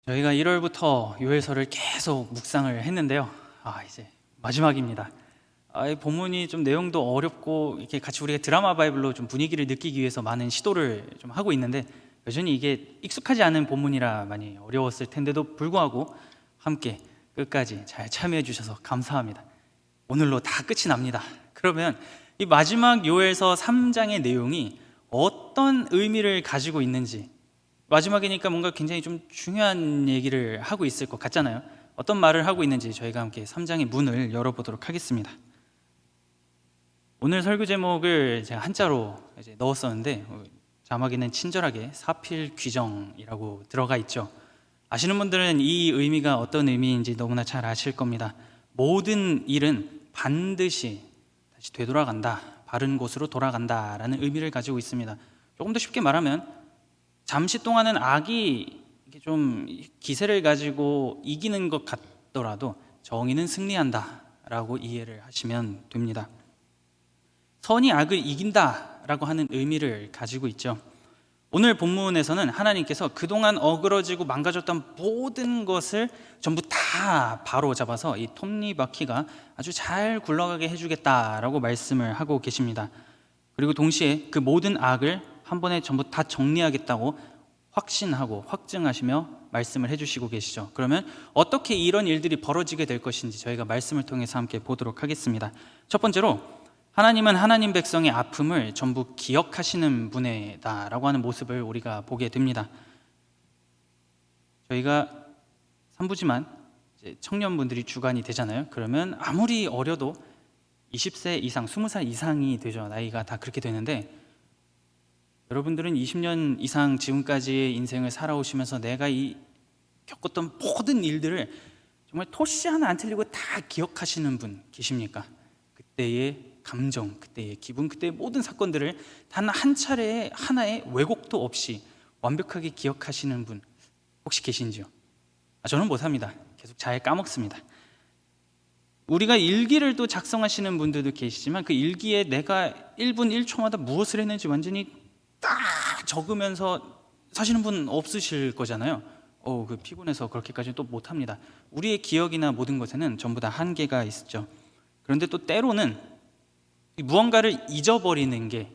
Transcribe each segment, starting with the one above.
저희가 1월부터 요엘서를 계속 묵상을 했는데요. 이제 마지막입니다. 이 본문이 좀 내용도 어렵고 이렇게 같이 우리가 드라마 바이블로 좀 분위기를 느끼기 위해서 많은 시도를 좀 하고 있는데, 여전히 이게 익숙하지 않은 본문이라 많이 어려웠을 텐데도 불구하고 함께 끝까지 잘 참여해 주셔서 감사합니다. 오늘로 다 끝이 납니다. 그러면 이 마지막 요엘서 3장의 내용이 어떤 의미를 가지고 있는지, 마지막이니까 뭔가 굉장히 좀 중요한 얘기를 하고 있을 것 같잖아요. 어떤 말을 하고 있는지 저희가 함께 3장의 문을 열어보도록 하겠습니다. 오늘 설교 제목을 제가 한자로 이제 넣었었는데, 자막에는 친절하게 사필귀정이라고 들어가 있죠. 아시는 분들은 이 의미가 어떤 의미인지 너무나 잘 아실 겁니다. 모든 일은 반드시 다시 되돌아간다, 바른 곳으로 돌아간다라는 의미를 가지고 있습니다. 조금 더 쉽게 말하면 잠시 동안은 악이 좀 기세를 가지고 이기는 것 같더라도 정의는 승리한다라고 이해를 하시면 됩니다. 선이 악을 이긴다라고 하는 의미를 가지고 있죠. 오늘 본문에서는 하나님께서 그동안 어그러지고 망가졌던 모든 것을 전부 다 바로 잡아서 이 톱니바퀴가 아주 잘 굴러가게 해주겠다라고 말씀을 하고 계십니다. 그리고 동시에 그 모든 악을 한 번에 전부 다 정리하겠다고 확신하고 확증하시며 말씀을 해주시고 계시죠. 그러면 어떻게 이런 일들이 벌어지게 될 것인지 저희가 말씀을 통해서 함께 보도록 하겠습니다. 첫 번째로, 하나님은 하나님 백성의 아픔을 전부 기억하시는 분이다라고 하는 모습을 우리가 보게 됩니다. 저희가 3부지만 청년분들이 주관이 되잖아요. 그러면 아무리 어려도 20세 이상, 20살 이상이 되죠. 나이가 다 그렇게 되는데, 여러분들은 20년 이상 지금까지의 인생을 살아오시면서 내가 겪었던 모든 일들을 정말 토시 하나 안 틀리고 다 기억하시는 분 계십니까? 그때의 감정, 그때의 기분, 그때의 모든 사건들을 단 한 차례의 하나의 왜곡도 없이 완벽하게 기억하시는 분 혹시 계신지요? 저는 못합니다. 계속 잘 까먹습니다. 우리가 일기를 또 작성하시는 분들도 계시지만 그 일기에 내가 1분 1초마다 무엇을 했는지 완전히 딱 적으면서 사시는 분 없으실 거잖아요. 그 피곤해서 그렇게까지 또 못합니다. 우리의 기억이나 모든 것에는 전부 다 한계가 있죠. 그런데 또 때로는 무언가를 잊어버리는 게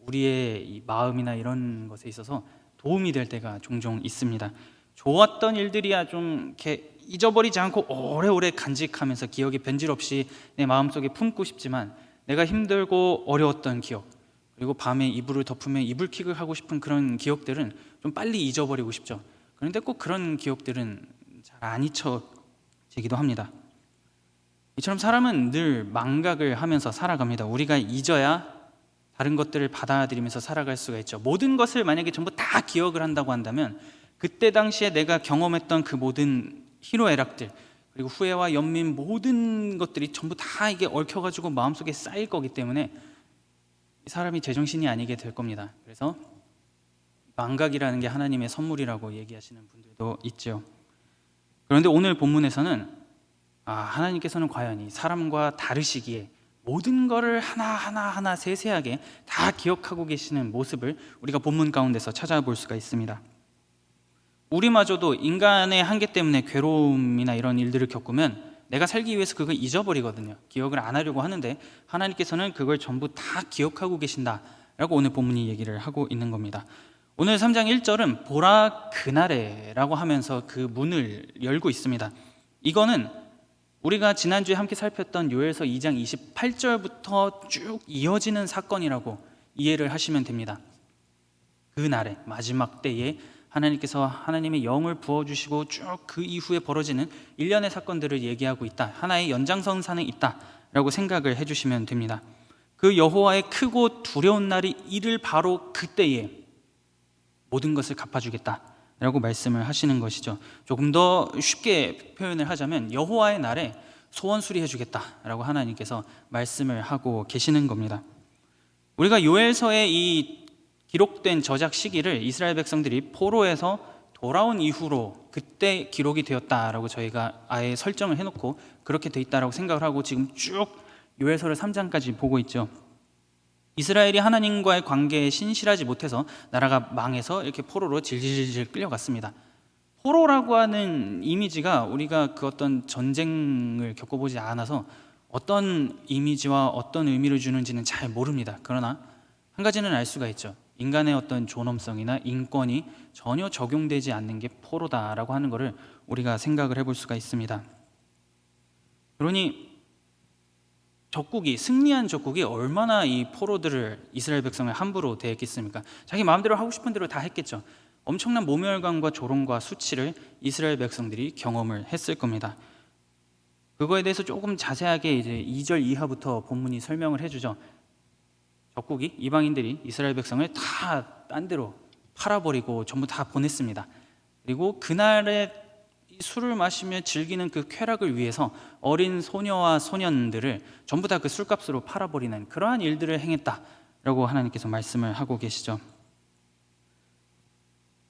우리의 이 마음이나 이런 것에 있어서 도움이 될 때가 종종 있습니다. 좋았던 일들이야 좀 이렇게 잊어버리지 않고 오래오래 간직하면서 기억이 변질 없이 내 마음속에 품고 싶지만, 내가 힘들고 어려웠던 기억, 그리고 밤에 이불을 덮으면 이불킥을 하고 싶은 그런 기억들은 좀 빨리 잊어버리고 싶죠. 그런데 꼭 그런 기억들은 잘 안 잊혀지기도 합니다. 이처럼 사람은 늘 망각을 하면서 살아갑니다. 우리가 잊어야 다른 것들을 받아들이면서 살아갈 수가 있죠. 모든 것을 만약에 전부 다 기억을 한다고 한다면 그때 당시에 내가 경험했던 그 모든 희노애락들, 그리고 후회와 연민, 모든 것들이 전부 다 이게 얽혀가지고 마음속에 쌓일 거기 때문에 사람이 제정신이 아니게 될 겁니다. 그래서 망각이라는 게 하나님의 선물이라고 얘기하시는 분들도 있죠. 그런데 오늘 본문에서는 하나님께서는 과연 이 사람과 다르시기에 모든 것을 하나하나 세세하게 다 기억하고 계시는 모습을 우리가 본문 가운데서 찾아볼 수가 있습니다. 우리마저도 인간의 한계 때문에 괴로움이나 이런 일들을 겪으면 내가 살기 위해서 그걸 잊어버리거든요. 기억을 안 하려고 하는데 하나님께서는 그걸 전부 다 기억하고 계신다라고 오늘 본문이 얘기를 하고 있는 겁니다. 오늘 3장 1절은 보라 그날에 라고 하면서 그 문을 열고 있습니다. 이거는 우리가 지난주에 함께 살폈던 요엘서 2장 28절부터 쭉 이어지는 사건이라고 이해를 하시면 됩니다. 그날에, 마지막 때에 하나님께서 하나님의 영을 부어주시고 쭉 그 이후에 벌어지는 일련의 사건들을 얘기하고 있다, 하나의 연장선상에 있다라고 생각을 해주시면 됩니다. 그 여호와의 크고 두려운 날이 이를 바로 그때에 모든 것을 갚아주겠다라고 말씀을 하시는 것이죠. 조금 더 쉽게 표현을 하자면 여호와의 날에 소원 수리해주겠다라고 하나님께서 말씀을 하고 계시는 겁니다. 우리가 요엘서의 이 기록된 저작 시기를 이스라엘 백성들이 포로에서 돌아온 이후로 그때 기록이 되었다라고 저희가 아예 설정을 해놓고 그렇게 돼 있다라고 생각을 하고 지금 쭉 요엘서를 3장까지 보고 있죠. 이스라엘이 하나님과의 관계에 신실하지 못해서 나라가 망해서 이렇게 포로로 질질질 끌려갔습니다. 포로라고 하는 이미지가 우리가 그 어떤 전쟁을 겪어보지 않아서 어떤 이미지와 어떤 의미를 주는지는 잘 모릅니다. 그러나 한 가지는 알 수가 있죠. 인간의 어떤 존엄성이나 인권이 전혀 적용되지 않는 게 포로다라고 하는 것을 우리가 생각을 해볼 수가 있습니다. 그러니 승리한 적국이 얼마나 이 포로들을, 이스라엘 백성을 함부로 대했겠습니까? 자기 마음대로 하고 싶은 대로 다 했겠죠. 엄청난 모멸감과 조롱과 수치를 이스라엘 백성들이 경험을 했을 겁니다. 그거에 대해서 조금 자세하게 이제 2절 이하부터 본문이 설명을 해주죠. 적국이, 이방인들이 이스라엘 백성을 다 딴 데로 팔아버리고 전부 다 보냈습니다. 그리고 그날에 술을 마시며 즐기는 그 쾌락을 위해서 어린 소녀와 소년들을 전부 다 그 술값으로 팔아버리는 그러한 일들을 행했다라고 하나님께서 말씀을 하고 계시죠.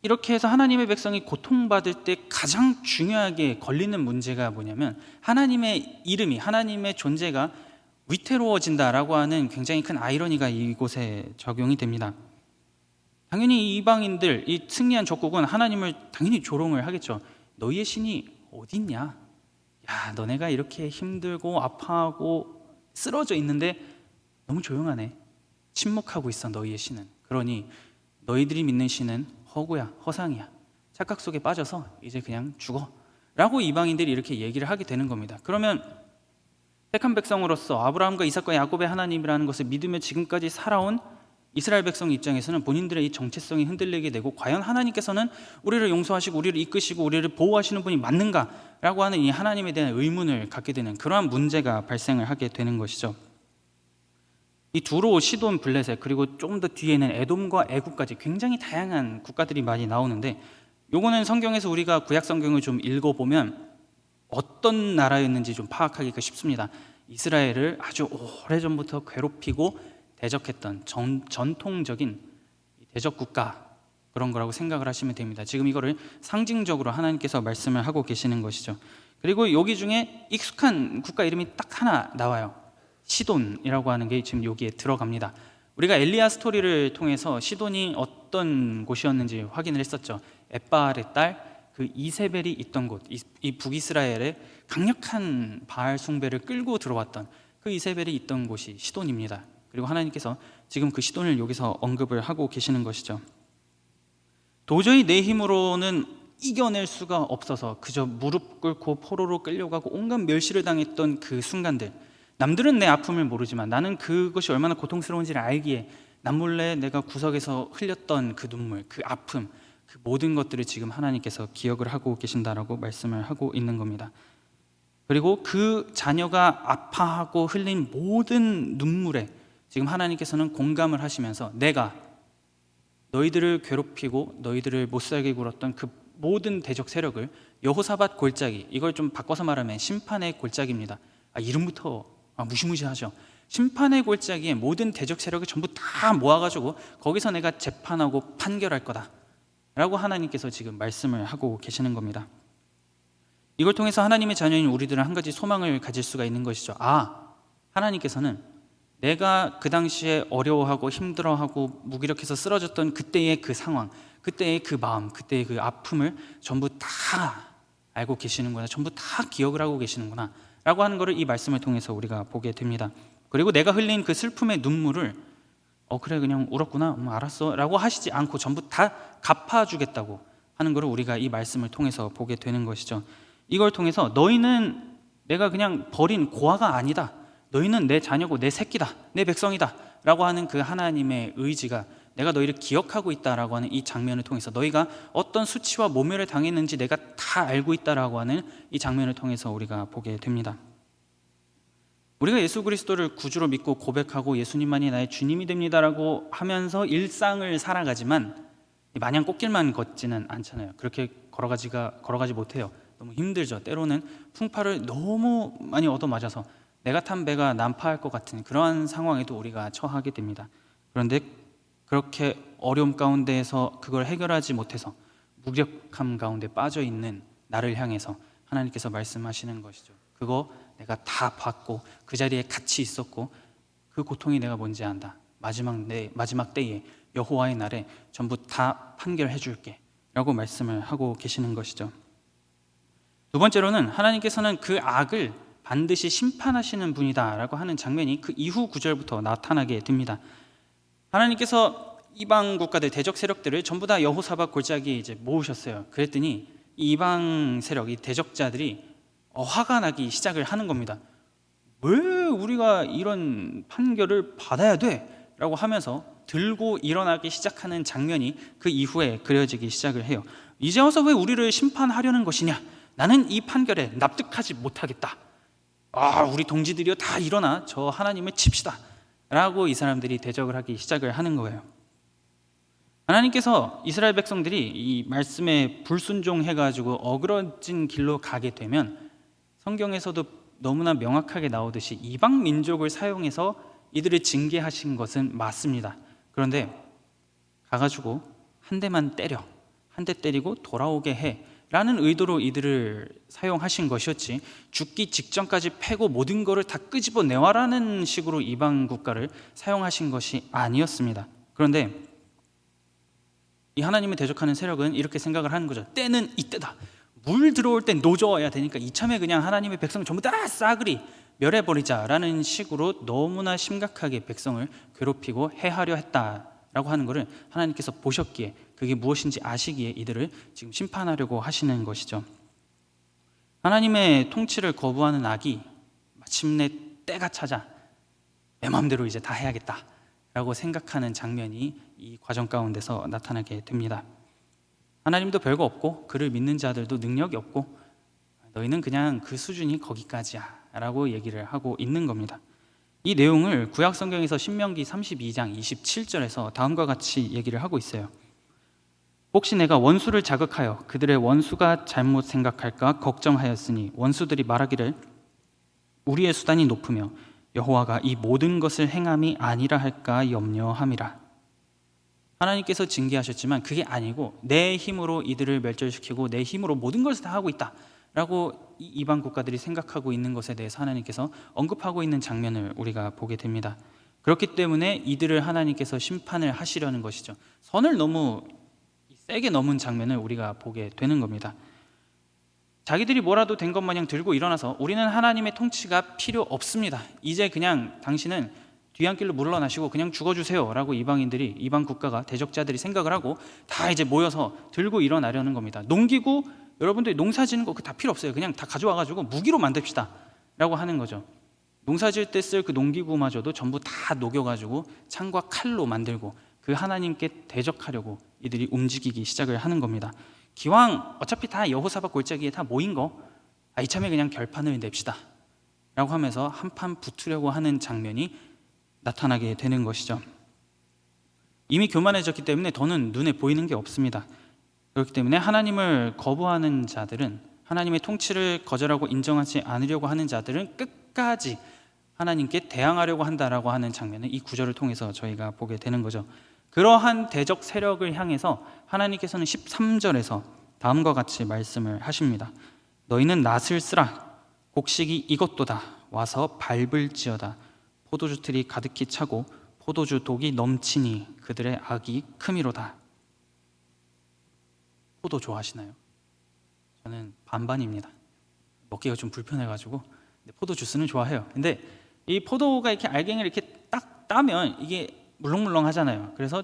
이렇게 해서 하나님의 백성이 고통받을 때 가장 중요하게 걸리는 문제가 뭐냐면 하나님의 이름이, 하나님의 존재가 위태로워진다라고 하는 굉장히 큰 아이러니가 이곳에 적용이 됩니다. 당연히 이방인들, 이 승리한 적국은 하나님을 당연히 조롱을 하겠죠. 너희의 신이 어디 있냐? 야, 너네가 이렇게 힘들고 아파하고 쓰러져 있는데 너무 조용하네. 침묵하고 있어 너희의 신은. 그러니 너희들이 믿는 신은 허구야, 허상이야. 착각 속에 빠져서 이제 그냥 죽어 라고 이방인들이 이렇게 얘기를 하게 되는 겁니다. 그러면 택한 백성으로서 아브라함과 이삭과 야곱의 하나님이라는 것을 믿으며 지금까지 살아온 이스라엘 백성 입장에서는 본인들의 이 정체성이 흔들리게 되고, 과연 하나님께서는 우리를 용서하시고 우리를 이끄시고 우리를 보호하시는 분이 맞는가라고 하는 이 하나님에 대한 의문을 갖게 되는 그러한 문제가 발생을 하게 되는 것이죠. 이 두로, 시돈, 블레셋, 그리고 조금 더 뒤에는 에돔과 애굽까지 굉장히 다양한 국가들이 많이 나오는데, 요거는 성경에서 우리가 구약 성경을 좀 읽어보면 어떤 나라였는지 좀 파악하기가 쉽습니다. 이스라엘을 아주 오래전부터 괴롭히고 대적했던 전통적인 대적 국가, 그런 거라고 생각을 하시면 됩니다. 지금 이거를 상징적으로 하나님께서 말씀을 하고 계시는 것이죠. 그리고 여기 중에 익숙한 국가 이름이 딱 하나 나와요. 시돈이라고 하는 게 지금 여기에 들어갑니다. 우리가 엘리야 스토리를 통해서 시돈이 어떤 곳이었는지 확인을 했었죠. 엣바알의 딸 그 이세벨이 있던 곳, 이 북이스라엘의 강력한 바알 숭배를 끌고 들어왔던 그 이세벨이 있던 곳이 시돈입니다. 그리고 하나님께서 지금 그 시돈을 여기서 언급을 하고 계시는 것이죠. 도저히 내 힘으로는 이겨낼 수가 없어서 그저 무릎 꿇고 포로로 끌려가고 온갖 멸시를 당했던 그 순간들, 남들은 내 아픔을 모르지만 나는 그것이 얼마나 고통스러운지를 알기에 남몰래 내가 구석에서 흘렸던 그 눈물, 그 아픔, 그 모든 것들을 지금 하나님께서 기억을 하고 계신다라고 말씀을 하고 있는 겁니다. 그리고 그 자녀가 아파하고 흘린 모든 눈물에 지금 하나님께서는 공감을 하시면서 내가 너희들을 괴롭히고 너희들을 못살게 굴었던 그 모든 대적 세력을, 여호사밧 골짜기, 이걸 좀 바꿔서 말하면 심판의 골짜기입니다. 이름부터 무시무시하죠. 심판의 골짜기에 모든 대적 세력을 전부 다 모아가지고 거기서 내가 재판하고 판결할 거다 라고 하나님께서 지금 말씀을 하고 계시는 겁니다. 이걸 통해서 하나님의 자녀인 우리들은 한 가지 소망을 가질 수가 있는 것이죠. 하나님께서는 내가 그 당시에 어려워하고 힘들어하고 무기력해서 쓰러졌던 그때의 그 상황, 그때의 그 마음, 그때의 그 아픔을 전부 다 알고 계시는구나, 전부 다 기억을 하고 계시는구나 라고 하는 것을 이 말씀을 통해서 우리가 보게 됩니다. 그리고 내가 흘린 그 슬픔의 눈물을 그래 그냥 울었구나, 알았어 라고 하시지 않고 전부 다 갚아주겠다고 하는 것을 우리가 이 말씀을 통해서 보게 되는 것이죠. 이걸 통해서 너희는 내가 그냥 버린 고아가 아니다, 너희는 내 자녀고 내 새끼다, 내 백성이다 라고 하는 그 하나님의 의지가, 내가 너희를 기억하고 있다라고 하는 이 장면을 통해서 너희가 어떤 수치와 모멸을 당했는지 내가 다 알고 있다라고 하는 이 장면을 통해서 우리가 보게 됩니다. 우리가 예수 그리스도를 구주로 믿고 고백하고 예수님만이 나의 주님이 됩니다라고 하면서 일상을 살아가지만 마냥 꽃길만 걷지는 않잖아요. 그렇게 걸어가지 못해요. 너무 힘들죠. 때로는 풍파를 너무 많이 얻어맞아서 내가 탄 배가 난파할 것 같은 그러한 상황에도 우리가 처하게 됩니다. 그런데 그렇게 어려움 가운데에서 그걸 해결하지 못해서 무력함 가운데 빠져 있는 나를 향해서 하나님께서 말씀하시는 것이죠. 그거 내가 다 봤고 그 자리에 같이 있었고 그 고통이 내가 뭔지 안다. 마지막 때에 여호와의 날에 전부 다 판결해 줄게 라고 말씀을 하고 계시는 것이죠. 두 번째로는 하나님께서는 그 악을 반드시 심판하시는 분이다라고 하는 장면이 그 이후 구절부터 나타나게 됩니다. 하나님께서 이방 국가들, 대적 세력들을 전부 다 여호사밧 골짜기에 이제 모으셨어요. 그랬더니 이 이방 세력, 이 대적자들이 화가 나기 시작을 하는 겁니다. 왜 우리가 이런 판결을 받아야 돼? 라고 하면서 들고 일어나기 시작하는 장면이 그 이후에 그려지기 시작을 해요. 이제 와서 왜 우리를 심판하려는 것이냐? 나는 이 판결에 납득하지 못하겠다. 우리 동지들이여 다 일어나 저 하나님을 칩시다 라고 이 사람들이 대적을 하기 시작을 하는 거예요. 하나님께서 이스라엘 백성들이 이 말씀에 불순종해가지고 어그러진 길로 가게 되면 성경에서도 너무나 명확하게 나오듯이 이방 민족을 사용해서 이들을 징계하신 것은 맞습니다. 그런데 가가지고 한 대만 때려, 한 대 때리고 돌아오게 해 라는 의도로 이들을 사용하신 것이었지, 죽기 직전까지 패고 모든 것을 다 끄집어 내와라는 식으로 이방 국가를 사용하신 것이 아니었습니다. 그런데 이 하나님을 대적하는 세력은 이렇게 생각을 하는 거죠. 때는 이때다. 물 들어올 땐 노져야 되니까 이참에 그냥 하나님의 백성 전부 다 싸그리 멸해버리자라는 식으로 너무나 심각하게 백성을 괴롭히고 해하려 했다라고 하는 것을 하나님께서 보셨기에, 그게 무엇인지 아시기에 이들을 지금 심판하려고 하시는 것이죠. 하나님의 통치를 거부하는 악이 마침내 때가 찾아 내 마음대로 이제 다 해야겠다라고 생각하는 장면이 이 과정 가운데서 나타나게 됩니다. 하나님도 별거 없고 그를 믿는 자들도 능력이 없고 너희는 그냥 그 수준이 거기까지야 라고 얘기를 하고 있는 겁니다. 이 내용을 구약 성경에서 신명기 32장 27절에서 다음과 같이 얘기를 하고 있어요. 혹시 내가 원수를 자극하여 그들의 원수가 잘못 생각할까 걱정하였으니 원수들이 말하기를 우리의 수단이 높으며 여호와가 이 모든 것을 행함이 아니라 할까 염려함이라. 하나님께서 징계하셨지만 그게 아니고 내 힘으로 이들을 멸절시키고 내 힘으로 모든 것을 다 하고 있다 라고 이 이방 국가들이 생각하고 있는 것에 대해서 하나님께서 언급하고 있는 장면을 우리가 보게 됩니다. 그렇기 때문에 이들을 하나님께서 심판을 하시려는 것이죠. 선을 너무 세게 넘은 장면을 우리가 보게 되는 겁니다. 자기들이 뭐라도 된 것 마냥 들고 일어나서 우리는 하나님의 통치가 필요 없습니다, 이제 그냥 당신은 뒤안길로 물러나시고 그냥 죽어주세요 라고 이방인들이, 이방 국가가, 대적자들이 생각을 하고 다 이제 모여서 들고 일어나려는 겁니다. 농기구, 여러분들이 농사 지는 거 다 필요 없어요. 그냥 다 가져와가지고 무기로 만듭시다 라고 하는 거죠. 농사 지을 때 쓸 그 농기구마저도 전부 다 녹여가지고 창과 칼로 만들고 그 하나님께 대적하려고 이들이 움직이기 시작을 하는 겁니다. 기왕 어차피 다 여호사밧 골짜기에 다 모인 거 이참에 그냥 결판을 냅시다 라고 하면서 한판 붙으려고 하는 장면이 나타나게 되는 것이죠. 이미 교만해졌기 때문에 더는 눈에 보이는 게 없습니다. 그렇기 때문에 하나님을 거부하는 자들은, 하나님의 통치를 거절하고 인정하지 않으려고 하는 자들은 끝까지 하나님께 대항하려고 한다라고 하는 장면을 이 구절을 통해서 저희가 보게 되는 거죠. 그러한 대적 세력을 향해서 하나님께서는 13절에서 다음과 같이 말씀을 하십니다. 너희는 낫을 쓰라. 곡식이 이것도다. 와서 밟을지어다. 포도주 틀이 가득히 차고 포도주 독이 넘치니 그들의 악이 크미로다. 포도 좋아하시나요? 저는 반반입니다. 먹기가 좀 불편해가지고. 포도 주스는 좋아해요. 근데 이 포도가 이렇게 알갱이를 이렇게 딱 따면 이게 물렁물렁 하잖아요. 그래서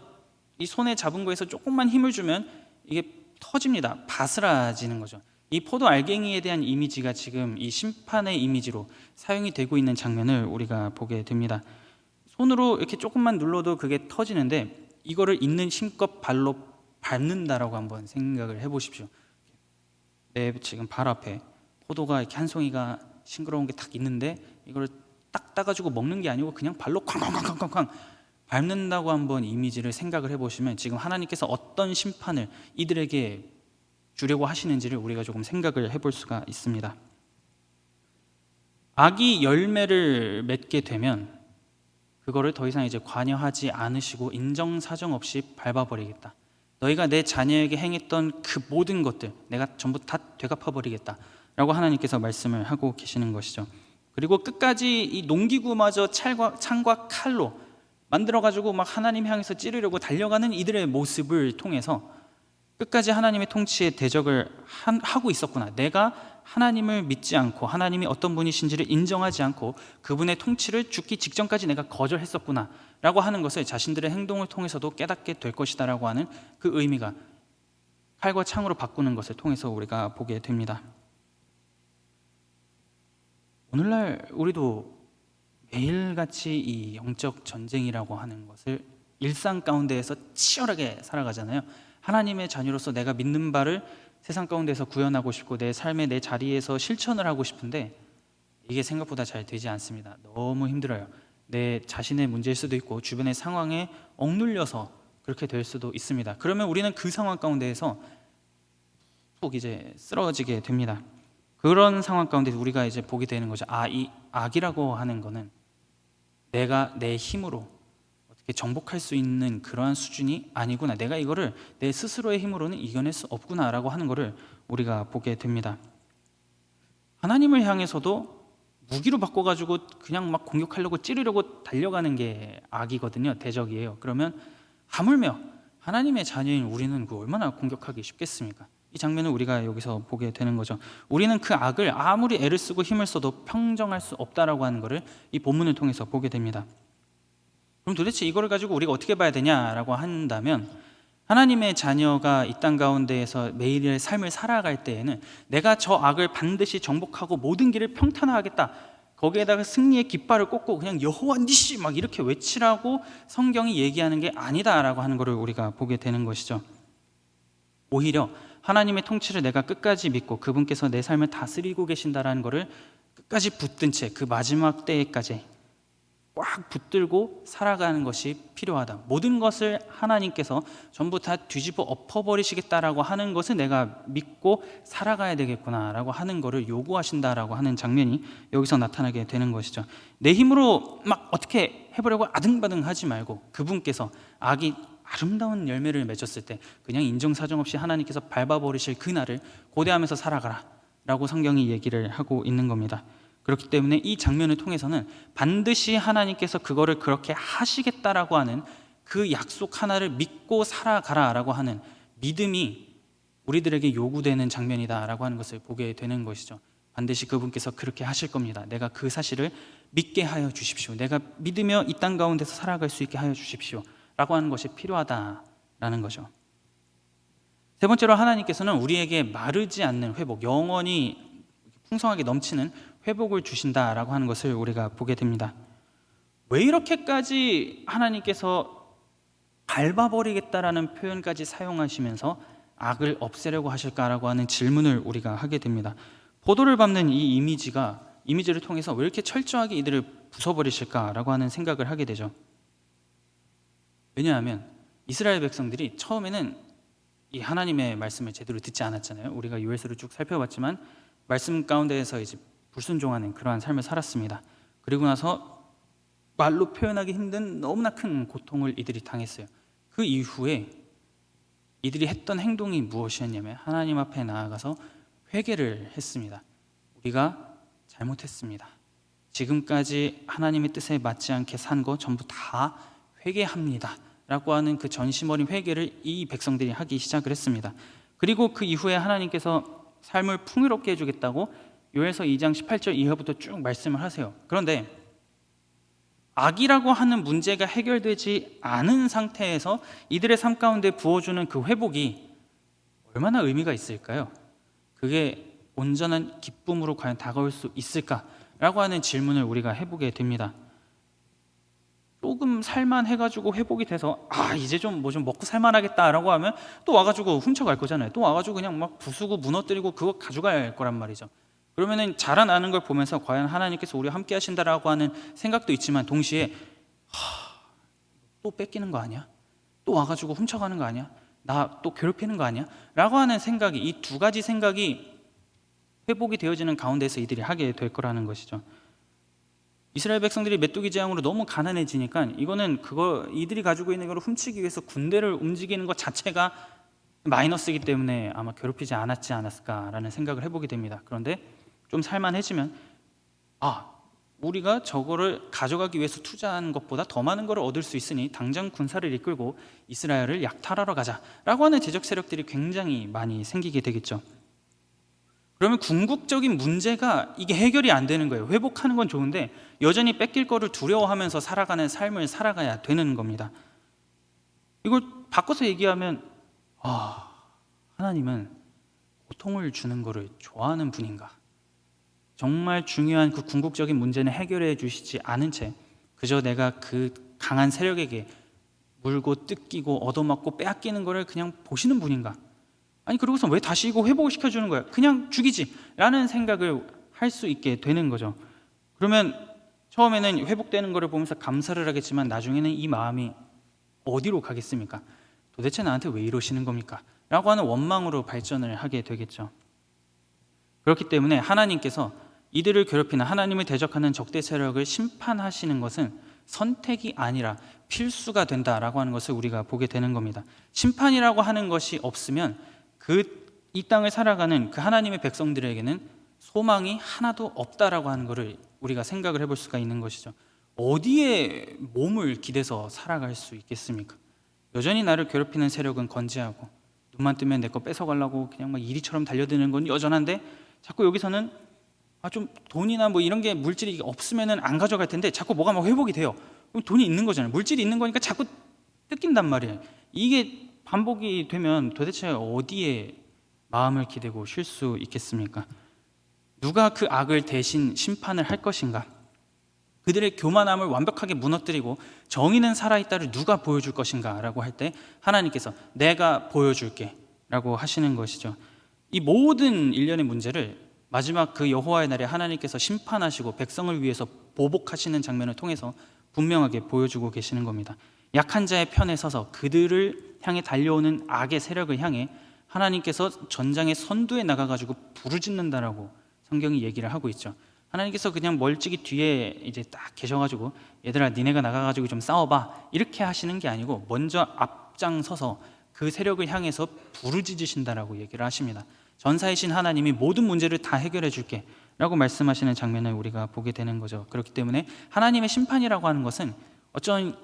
이 손에 잡은 거에서 조금만 힘을 주면 이게 터집니다. 바스라지는 거죠. 이 포도 알갱이에 대한 이미지가 지금 이 심판의 이미지로 사용이 되고 있는 장면을 우리가 보게 됩니다. 손으로 이렇게 조금만 눌러도 그게 터지는데 이거를 있는 힘껏 발로 밟는다라고 한번 생각을 해보십시오. 내 지금 발 앞에 포도가 이렇게 한 송이가 싱그러운 게 딱 있는데 이걸 딱 따가지고 먹는 게 아니고 그냥 발로 쾅쾅쾅쾅쾅 밟는다고 한번 이미지를 생각을 해보시면 지금 하나님께서 어떤 심판을 이들에게 주려고 하시는지를 우리가 조금 생각을 해볼 수가 있습니다. 악이 열매를 맺게 되면 그거를 더 이상 이제 관여하지 않으시고 인정사정 없이 밟아버리겠다. 너희가 내 자녀에게 행했던 그 모든 것들 내가 전부 다 되갚아버리겠다 라고 하나님께서 말씀을 하고 계시는 것이죠. 그리고 끝까지 이 농기구마저 창과 칼로 만들어가지고 막 하나님 향해서 찌르려고 달려가는 이들의 모습을 통해서 끝까지 하나님의 통치에 대적을 하고 있었구나. 내가 하나님을 믿지 않고 하나님이 어떤 분이신지를 인정하지 않고 그분의 통치를 죽기 직전까지 내가 거절했었구나 라고 하는 것을 자신들의 행동을 통해서도 깨닫게 될 것이다 라고 하는 그 의미가 칼과 창으로 바꾸는 것을 통해서 우리가 보게 됩니다. 오늘날 우리도 매일같이 이 영적 전쟁이라고 하는 것을 일상 가운데에서 치열하게 살아가잖아요. 하나님의 자녀로서 내가 믿는 바를 세상 가운데서 구현하고 싶고 내 삶의 내 자리에서 실천을 하고 싶은데 이게 생각보다 잘 되지 않습니다. 너무 힘들어요. 내 자신의 문제일 수도 있고 주변의 상황에 억눌려서 그렇게 될 수도 있습니다. 그러면 우리는 그 상황 가운데에서 푹 이제 쓰러지게 됩니다. 그런 상황 가운데 우리가 이제 보게 되는 거죠. 이 악이라고 하는 거는 내가 내 힘으로 어떻게 정복할 수 있는 그러한 수준이 아니구나. 내가 이거를 내 스스로의 힘으로는 이겨낼 수 없구나라고 하는 것을 우리가 보게 됩니다. 하나님을 향해서도 무기로 바꿔가지고 그냥 막 공격하려고 찌르려고 달려가는 게 악이거든요. 대적이에요. 그러면 하물며 하나님의 자녀인 우리는 그 얼마나 공격하기 쉽겠습니까? 이 장면을 우리가 여기서 보게 되는 거죠. 우리는 그 악을 아무리 애를 쓰고 힘을 써도 평정할 수 없다라고 하는 것을 이 본문을 통해서 보게 됩니다. 그럼 도대체 이거를 가지고 우리가 어떻게 봐야 되냐라고 한다면 하나님의 자녀가 이 땅 가운데에서 매일의 삶을 살아갈 때에는 내가 저 악을 반드시 정복하고 모든 길을 평탄화하겠다. 거기에다가 승리의 깃발을 꽂고 그냥 여호와 니시 막 이렇게 외치라고 성경이 얘기하는 게 아니다라고 하는 것을 우리가 보게 되는 것이죠. 오히려 하나님의 통치를 내가 끝까지 믿고 그분께서 내 삶을 다스리고 계신다라는 것을 끝까지 붙든 채 그 마지막 때까지 꽉 붙들고 살아가는 것이 필요하다. 모든 것을 하나님께서 전부 다 뒤집어 엎어버리시겠다라고 하는 것을 내가 믿고 살아가야 되겠구나라고 하는 것을 요구하신다라고 하는 장면이 여기서 나타나게 되는 것이죠. 내 힘으로 막 어떻게 해보려고 아등바등 하지 말고 그분께서 악이 아름다운 열매를 맺었을 때 그냥 인정사정 없이 하나님께서 밟아버리실 그날을 고대하면서 살아가라 라고 성경이 얘기를 하고 있는 겁니다. 그렇기 때문에 이 장면을 통해서는 반드시 하나님께서 그거를 그렇게 하시겠다라고 하는 그 약속 하나를 믿고 살아가라라고 하는 믿음이 우리들에게 요구되는 장면이다라고 하는 것을 보게 되는 것이죠. 반드시 그분께서 그렇게 하실 겁니다. 내가 그 사실을 믿게 하여 주십시오. 내가 믿으며 이 땅 가운데서 살아갈 수 있게 하여 주십시오 라고 하는 것이 필요하다라는 거죠. 세 번째로 하나님께서는 우리에게 마르지 않는 회복, 영원히 풍성하게 넘치는 회복을 주신다라고 하는 것을 우리가 보게 됩니다. 왜 이렇게까지 하나님께서 밟아버리겠다라는 표현까지 사용하시면서 악을 없애려고 하실까라고 하는 질문을 우리가 하게 됩니다. 포도를 밟는 이 이미지를 통해서 왜 이렇게 철저하게 이들을 부숴버리실까라고 하는 생각을 하게 되죠. 왜냐하면 이스라엘 백성들이 처음에는 이 하나님의 말씀을 제대로 듣지 않았잖아요. 우리가 요엘서를 쭉 살펴봤지만 말씀 가운데에서 이제 불순종하는 그러한 삶을 살았습니다. 그리고 나서 말로 표현하기 힘든 너무나 큰 고통을 이들이 당했어요. 그 이후에 이들이 했던 행동이 무엇이었냐면 하나님 앞에 나아가서 회개를 했습니다. 우리가 잘못했습니다. 지금까지 하나님의 뜻에 맞지 않게 산 거 전부 다 회개합니다 라고 하는 그 전심 어린 회개를 이 백성들이 하기 시작을 했습니다. 그리고 그 이후에 하나님께서 삶을 풍요롭게 해주겠다고 요엘서 2장 18절 이하부터 쭉 말씀을 하세요. 그런데 악이라고 하는 문제가 해결되지 않은 상태에서 이들의 삶 가운데 부어주는 그 회복이 얼마나 의미가 있을까요? 그게 온전한 기쁨으로 과연 다가올 수 있을까라고 하는 질문을 우리가 해보게 됩니다. 조금 살만해가지고 회복이 돼서 이제 좀 뭐 좀 먹고 살만하겠다라고 하면 또 와가지고 훔쳐갈 거잖아요. 또 와가지고 그냥 막 부수고 무너뜨리고 그거 가져갈 거란 말이죠. 그러면은 자라나는 걸 보면서 과연 하나님께서 우리와 함께 하신다라고 하는 생각도 있지만 동시에 또 뺏기는 거 아니야? 또 와가지고 훔쳐가는 거 아니야? 나 또 괴롭히는 거 아니야? 라고 하는 생각이, 이 두 가지 생각이 회복이 되어지는 가운데서 이들이 하게 될 거라는 것이죠. 이스라엘 백성들이 메뚜기 재앙으로 너무 가난해지니까 이거는 이들이 가지고 있는 걸 훔치기 위해서 군대를 움직이는 것 자체가 마이너스이기 때문에 아마 괴롭히지 않았을까라는 생각을 해보게 됩니다. 그런데 좀 살만해지면 우리가 저거를 가져가기 위해서 투자한 것보다 더 많은 걸 얻을 수 있으니 당장 군사를 이끌고 이스라엘을 약탈하러 가자라고 하는 제적 세력들이 굉장히 많이 생기게 되겠죠. 그러면 궁극적인 문제가 이게 해결이 안 되는 거예요. 회복하는 건 좋은데 여전히 뺏길 거를 두려워하면서 살아가는 삶을 살아가야 되는 겁니다. 이걸 바꿔서 얘기하면 하나님은 고통을 주는 거를 좋아하는 분인가? 정말 중요한 그 궁극적인 문제는 해결해 주시지 않은 채 그저 내가 그 강한 세력에게 물고 뜯기고 얻어맞고 빼앗기는 거를 그냥 보시는 분인가? 아니 그러고서 왜 다시 이거 회복을 시켜주는 거야? 그냥 죽이지 라는 생각을 할 수 있게 되는 거죠. 그러면 처음에는 회복되는 거를 보면서 감사를 하겠지만 나중에는 이 마음이 어디로 가겠습니까? 도대체 나한테 왜 이러시는 겁니까? 라고 하는 원망으로 발전을 하게 되겠죠. 그렇기 때문에 하나님께서 이들을 괴롭히는 하나님을 대적하는 적대 세력을 심판하시는 것은 선택이 아니라 필수가 된다라고 하는 것을 우리가 보게 되는 겁니다. 심판이라고 하는 것이 없으면 이 땅을 살아가는 그 하나님의 백성들에게는 소망이 하나도 없다라고 하는 것을 우리가 생각을 해볼 수가 있는 것이죠. 어디에 몸을 기대서 살아갈 수 있겠습니까? 여전히 나를 괴롭히는 세력은 건재하고 눈만 뜨면 내 거 뺏어가려고 그냥 막 이리처럼 달려드는 건 여전한데 자꾸 여기서는 좀 돈이나 뭐 이런 게 물질이 없으면은 안 가져갈 텐데 자꾸 뭐가 막 회복이 돼요. 그럼 돈이 있는 거잖아요. 물질이 있는 거니까 자꾸 뜯긴단 말이에요. 이게 반복이 되면 도대체 어디에 마음을 기대고 쉴 수 있겠습니까? 누가 그 악을 대신 심판을 할 것인가? 그들의 교만함을 완벽하게 무너뜨리고 정의는 살아있다를 누가 보여줄 것인가? 라고 할 때 하나님께서 내가 보여줄게 라고 하시는 것이죠. 이 모든 일련의 문제를 마지막 그 여호와의 날에 하나님께서 심판하시고 백성을 위해서 보복하시는 장면을 통해서 분명하게 보여주고 계시는 겁니다. 약한 자의 편에 서서 그들을 향해 달려오는 악의 세력을 향해 하나님께서 전장의 선두에 나가가지고 부르짖는다라고 성경이 얘기를 하고 있죠. 하나님께서 그냥 멀찍이 뒤에 이제 딱 계셔가지고 얘들아 니네가 나가가지고 좀 싸워봐 이렇게 하시는 게 아니고 먼저 앞장서서 그 세력을 향해서 부르짖으신다라고 얘기를 하십니다. 전사이신 하나님이 모든 문제를 다 해결해 줄게 라고 말씀하시는 장면을 우리가 보게 되는 거죠. 그렇기 때문에 하나님의 심판이라고 하는 것은 어떤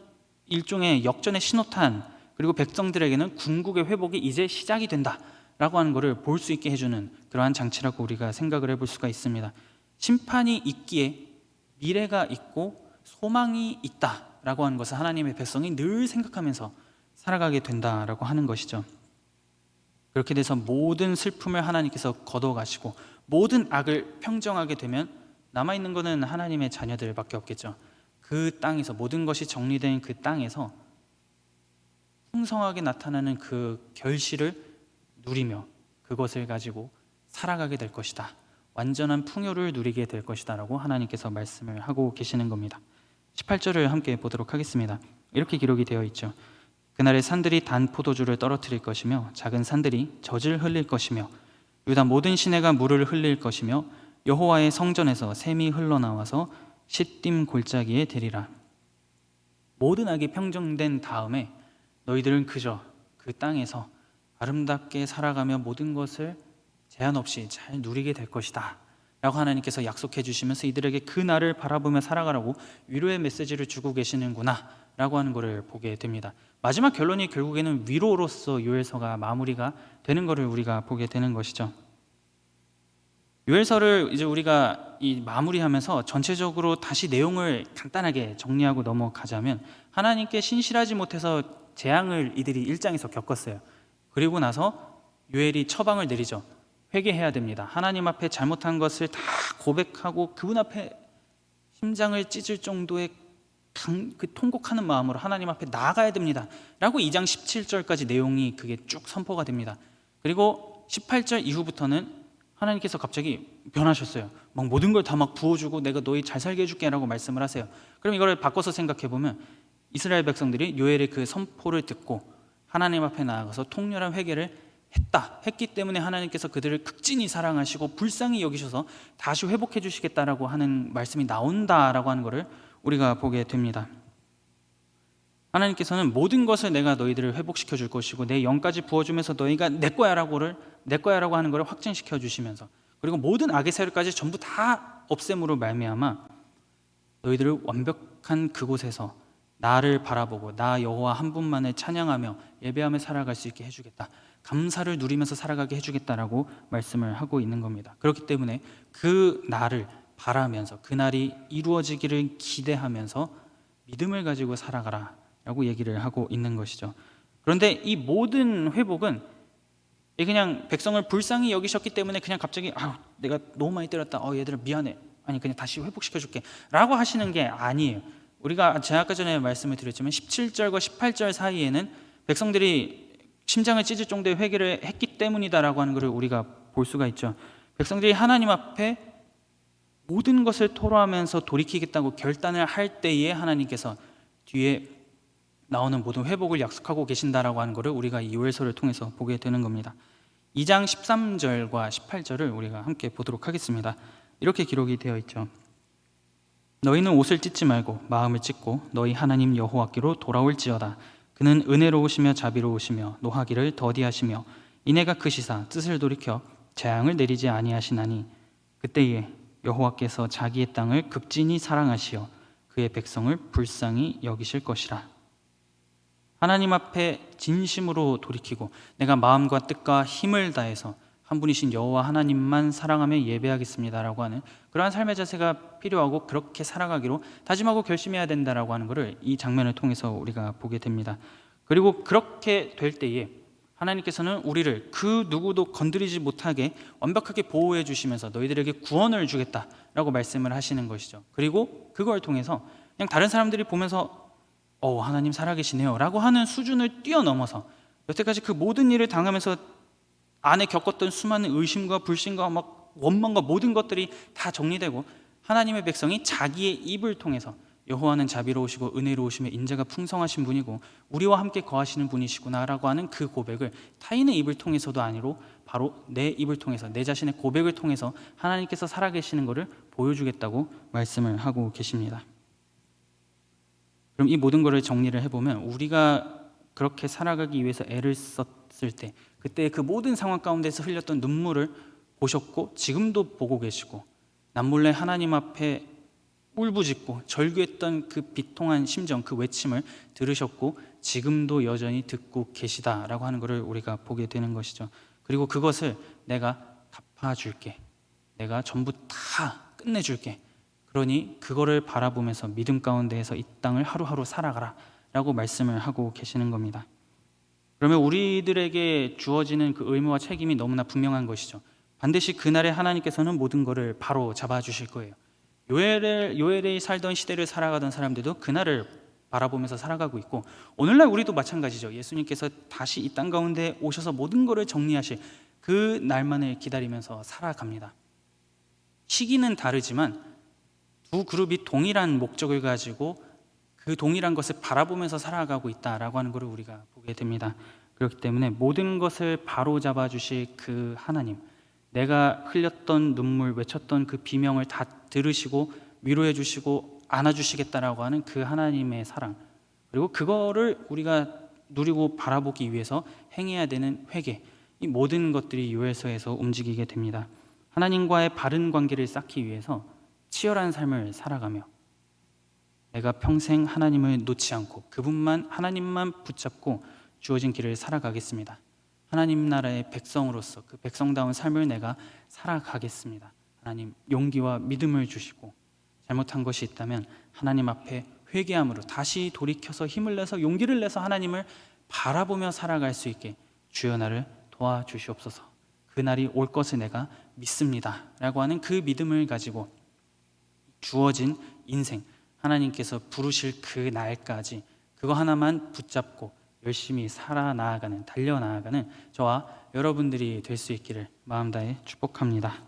일종의 역전의 신호탄, 그리고 백성들에게는 궁극의 회복이 이제 시작이 된다 라고 하는 것을 볼 수 있게 해주는 그러한 장치라고 우리가 생각을 해볼 수가 있습니다. 심판이 있기에 미래가 있고 소망이 있다라고 하는 것을 하나님의 백성이 늘 생각하면서 살아가게 된다라고 하는 것이죠. 그렇게 돼서 모든 슬픔을 하나님께서 걷어가시고 모든 악을 평정하게 되면 남아있는 것은 하나님의 자녀들밖에 없겠죠. 그 땅에서 모든 것이 정리된 그 땅에서 풍성하게 나타나는 그 결실을 누리며 그것을 가지고 살아가게 될 것이다. 완전한 풍요를 누리게 될 것이다 라고 하나님께서 말씀을 하고 계시는 겁니다. 18절을 함께 보도록 하겠습니다. 이렇게 기록이 되어 있죠. 그날에 산들이 단 포도주를 떨어뜨릴 것이며 작은 산들이 젖을 흘릴 것이며 유다 모든 시내가 물을 흘릴 것이며 여호와의 성전에서 샘이 흘러나와서 시딤 골짜기에 대리라. 모든 악이 평정된 다음에 너희들은 그저 그 땅에서 아름답게 살아가며 모든 것을 제한 없이 잘 누리게 될 것이다 라고 하나님께서 약속해 주시면서 이들에게 그 날을 바라보며 살아가라고 위로의 메시지를 주고 계시는구나 라고 하는 것을 보게 됩니다. 마지막 결론이 결국에는 위로로서 요엘서가 마무리가 되는 것을 우리가 보게 되는 것이죠. 요엘서를 이제 우리가 이 마무리하면서 전체적으로 다시 내용을 간단하게 정리하고 넘어가자면 하나님께 신실하지 못해서 재앙을 이들이 1장에서 겪었어요. 그리고 나서 요엘이 처방을 내리죠. 회개해야 됩니다. 하나님 앞에 잘못한 것을 다 고백하고 그분 앞에 심장을 찢을 정도의 그 통곡하는 마음으로 하나님 앞에 나아가야 됩니다 라고 2장 17절까지 내용이 그게 쭉 선포가 됩니다. 그리고 18절 이후부터는 하나님께서 갑자기 변하셨어요. 막 모든 걸 다 막 부어주고 내가 너희 잘 살게 해줄게 라고 말씀을 하세요. 그럼 이걸 바꿔서 생각해 보면 이스라엘 백성들이 요엘의 그 선포를 듣고 하나님 앞에 나아가서 통렬한 회개를 했기 때문에 하나님께서 그들을 극진히 사랑하시고 불쌍히 여기셔서 다시 회복해 주시겠다라고 하는 말씀이 나온다라고 하는 것을 우리가 보게 됩니다. 하나님께서는 모든 것을 내가 너희들을 회복시켜 줄 것이고 내 영까지 부어주면서 너희가 내 거야라고 하는 것을 확증시켜 주시면서 그리고 모든 악의 세력까지 전부 다 없앰으로 말미암아 너희들을 완벽한 그곳에서 나를 바라보고 나 여호와 한 분만을 찬양하며 예배하며 살아갈 수 있게 해주겠다. 감사를 누리면서 살아가게 해주겠다라고 말씀을 하고 있는 겁니다. 그렇기 때문에 그 날을 바라면서 그 날이 이루어지기를 기대하면서 믿음을 가지고 살아가라 라고 얘기를 하고 있는 것이죠. 그런데 이 모든 회복은 그냥 백성을 불쌍히 여기셨기 때문에 그냥 갑자기 내가 너무 많이 때렸다, 얘들아 미안해, 아니 그냥 다시 회복시켜줄게 라고 하시는 게 아니에요. 우리가 제가 아까 전에 말씀을 드렸지만 17절과 18절 사이에는 백성들이 심장을 찢을 정도의 회개를 했기 때문이다라고 하는 것을 우리가 볼 수가 있죠. 백성들이 하나님 앞에 모든 것을 토로하면서 돌이키겠다고 결단을 할 때에 하나님께서 뒤에 나오는 모든 회복을 약속하고 계신다라고 하는 것을 우리가 이 요엘서를 통해서 보게 되는 겁니다. 2장 13절과 18절을 우리가 함께 보도록 하겠습니다. 이렇게 기록이 되어 있죠. 너희는 옷을 찢지 말고 마음을 찢고 너희 하나님 여호와께로 돌아올지어다. 그는 은혜로우시며 자비로우시며 노하기를 더디하시며 이내가 크시사 뜻을 돌이켜 재앙을 내리지 아니하시나니 그때에 여호와께서 자기의 땅을 극진히 사랑하시어 그의 백성을 불쌍히 여기실 것이라. 하나님 앞에 진심으로 돌이키고 내가 마음과 뜻과 힘을 다해서 한 분이신 여호와 하나님만 사랑하며 예배하겠습니다라고 하는 그러한 삶의 자세가 필요하고 그렇게 살아가기로 다짐하고 결심해야 된다라고 하는 것을 이 장면을 통해서 우리가 보게 됩니다. 그리고 그렇게 될 때에 하나님께서는 우리를 그 누구도 건드리지 못하게 완벽하게 보호해 주시면서 너희들에게 구원을 주겠다라고 말씀을 하시는 것이죠. 그리고 그걸 통해서 그냥 다른 사람들이 보면서 하나님 살아계시네요 라고 하는 수준을 뛰어넘어서 여태까지 그 모든 일을 당하면서 안에 겪었던 수많은 의심과 불신과 원망과 모든 것들이 다 정리되고 하나님의 백성이 자기의 입을 통해서 여호와는 자비로우시고 은혜로우시며 인자가 풍성하신 분이고 우리와 함께 거하시는 분이시구나라고 하는 그 고백을 타인의 입을 통해서도 아니로 바로 내 입을 통해서 내 자신의 고백을 통해서 하나님께서 살아계시는 것을 보여주겠다고 말씀을 하고 계십니다. 그럼 이 모든 것을 정리를 해보면 우리가 그렇게 살아가기 위해서 애를 썼을 때 그때 그 모든 상황 가운데서 흘렸던 눈물을 보셨고 지금도 보고 계시고 남몰래 하나님 앞에 울부짖고 절규했던 그 비통한 심정, 그 외침을 들으셨고 지금도 여전히 듣고 계시다라고 하는 것을 우리가 보게 되는 것이죠. 그리고 그것을 내가 갚아줄게, 내가 전부 다 끝내줄게, 그러니 그거를 바라보면서 믿음 가운데에서 이 땅을 하루하루 살아가라 라고 말씀을 하고 계시는 겁니다. 그러면 우리들에게 주어지는 그 의무와 책임이 너무나 분명한 것이죠. 반드시 그날에 하나님께서는 모든 것을 바로 잡아주실 거예요. 요엘이 살던 시대를 살아가던 사람들도 그날을 바라보면서 살아가고 있고 오늘날 우리도 마찬가지죠. 예수님께서 다시 이 땅 가운데 오셔서 모든 것을 정리하실 그 날만을 기다리면서 살아갑니다. 시기는 다르지만 두 그룹이 동일한 목적을 가지고 그 동일한 것을 바라보면서 살아가고 있다라고 하는 것을 우리가 보게 됩니다. 그렇기 때문에 모든 것을 바로잡아 주실 그 하나님, 내가 흘렸던 눈물, 외쳤던 그 비명을 다 들으시고 위로해 주시고 안아주시겠다라고 하는 그 하나님의 사랑, 그리고 그거를 우리가 누리고 바라보기 위해서 행해야 되는 회개, 이 모든 것들이 요엘서에서 움직이게 됩니다. 하나님과의 바른 관계를 쌓기 위해서 치열한 삶을 살아가며 내가 평생 하나님을 놓지 않고 그분만, 하나님만 붙잡고 주어진 길을 살아가겠습니다. 하나님 나라의 백성으로서 그 백성다운 삶을 내가 살아가겠습니다. 하나님 용기와 믿음을 주시고 잘못한 것이 있다면 하나님 앞에 회개함으로 다시 돌이켜서 힘을 내서 용기를 내서 하나님을 바라보며 살아갈 수 있게 주여 나를 도와주시옵소서. 그날이 올 것을 내가 믿습니다 라고 하는 그 믿음을 가지고 주어진 인생, 하나님께서 부르실 그 날까지 그거 하나만 붙잡고 열심히 살아나가는, 달려나가는 저와 여러분들이 될 수 있기를 마음 다해 축복합니다.